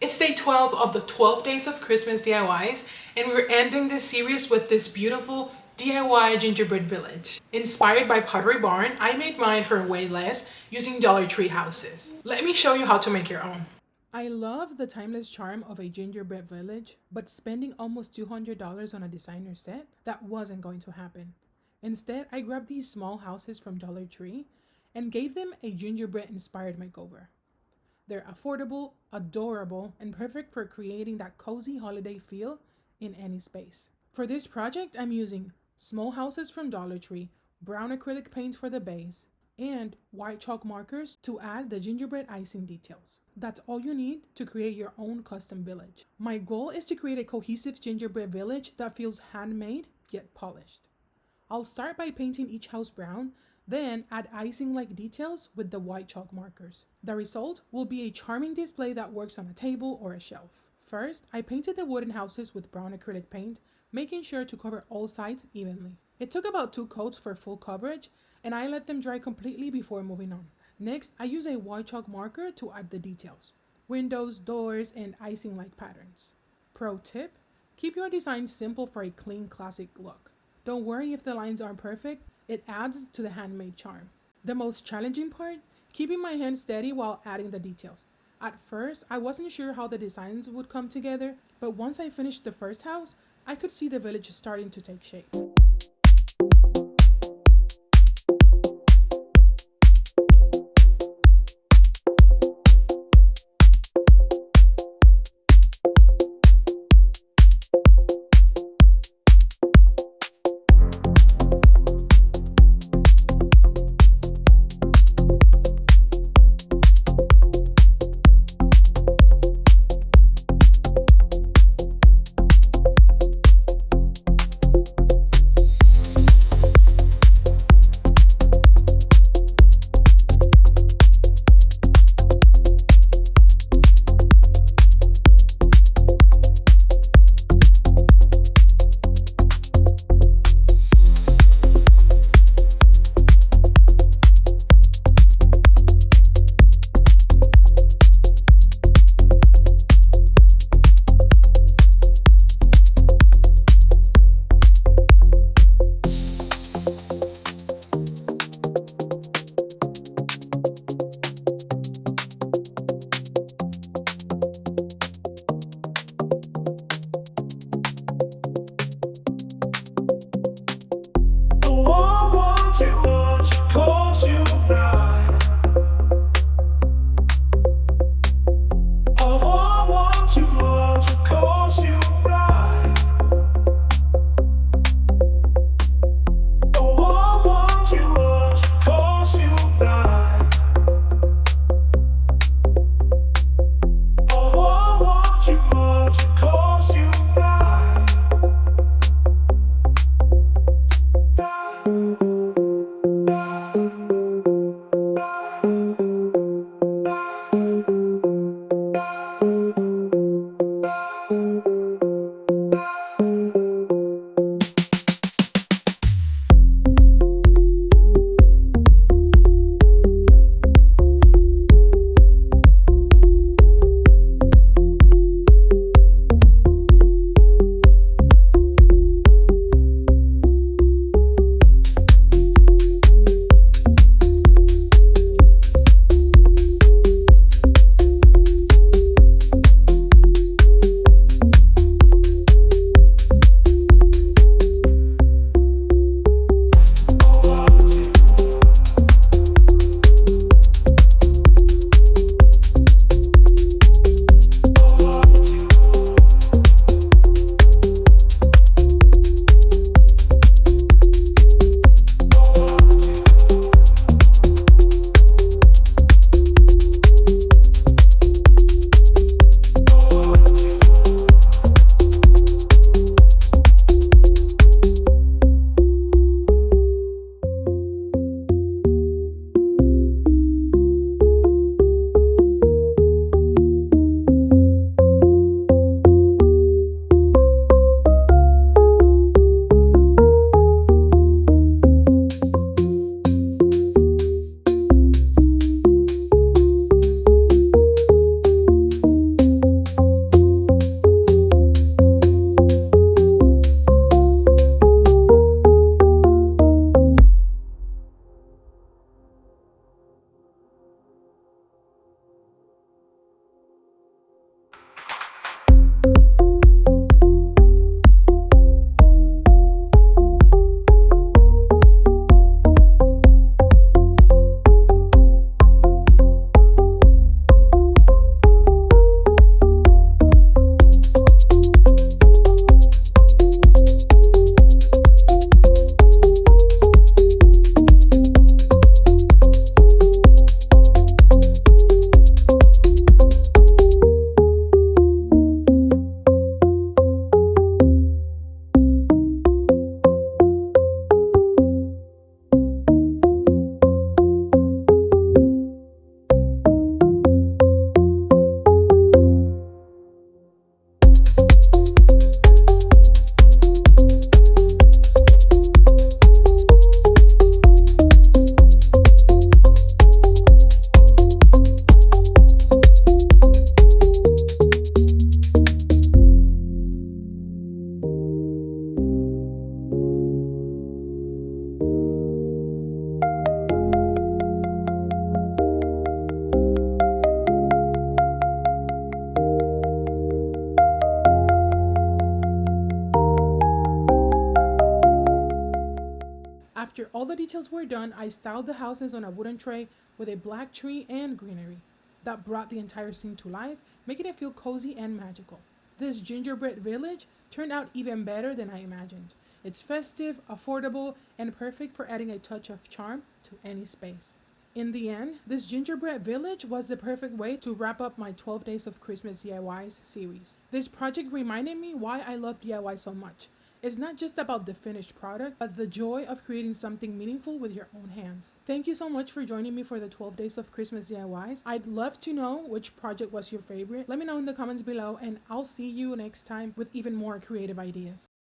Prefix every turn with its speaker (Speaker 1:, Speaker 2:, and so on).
Speaker 1: It's day 12 of the 12 days of Christmas DIYs, and we're ending this series with this beautiful DIY gingerbread village. Inspired by Pottery Barn, I made mine for way less using Dollar Tree houses. Let me show you how to make your own. I love the timeless charm of a gingerbread village, but spending almost $200 on a designer set, that wasn't going to happen. Instead, I grabbed these small houses from Dollar Tree and gave them a gingerbread inspired makeover. They're affordable, adorable, and perfect for creating that cozy holiday feel in any space. For this project, I'm using small houses from Dollar Tree, brown acrylic paint for the base, and white chalk markers to add the gingerbread icing details. That's all you need to create your own custom village. My goal is to create a cohesive gingerbread village that feels handmade yet polished. I'll start by painting each house brown, then add icing-like details with the white chalk markers. The result will be a charming display that works on a table or a shelf. First, I painted the wooden houses with brown acrylic paint, making sure to cover all sides evenly. It took about 2 coats for full coverage, and I let them dry completely before moving on. Next, I use a white chalk marker to add the details: windows, doors, and icing-like patterns. Pro tip: keep your design simple for a clean, classic look. Don't worry if the lines aren't perfect, it adds to the handmade charm. The most challenging part? Keeping my hand steady while adding the details. At first, I wasn't sure how the designs would come together, but once I finished the first house, I could see the village starting to take shape. After all the details were done, I styled the houses on a wooden tray with a black tree and greenery. That brought the entire scene to life, making it feel cozy and magical. This gingerbread village turned out even better than I imagined. It's festive, affordable, and perfect for adding a touch of charm to any space. In the end, this gingerbread village was the perfect way to wrap up my 12 Days of Christmas DIYs series. This project reminded me why I love DIY so much. It's not just about the finished product, but the joy of creating something meaningful with your own hands. Thank you so much for joining me for the 12 Days of Christmas DIYs. I'd love to know which project was your favorite. Let me know in the comments below, and I'll see you next time with even more creative ideas.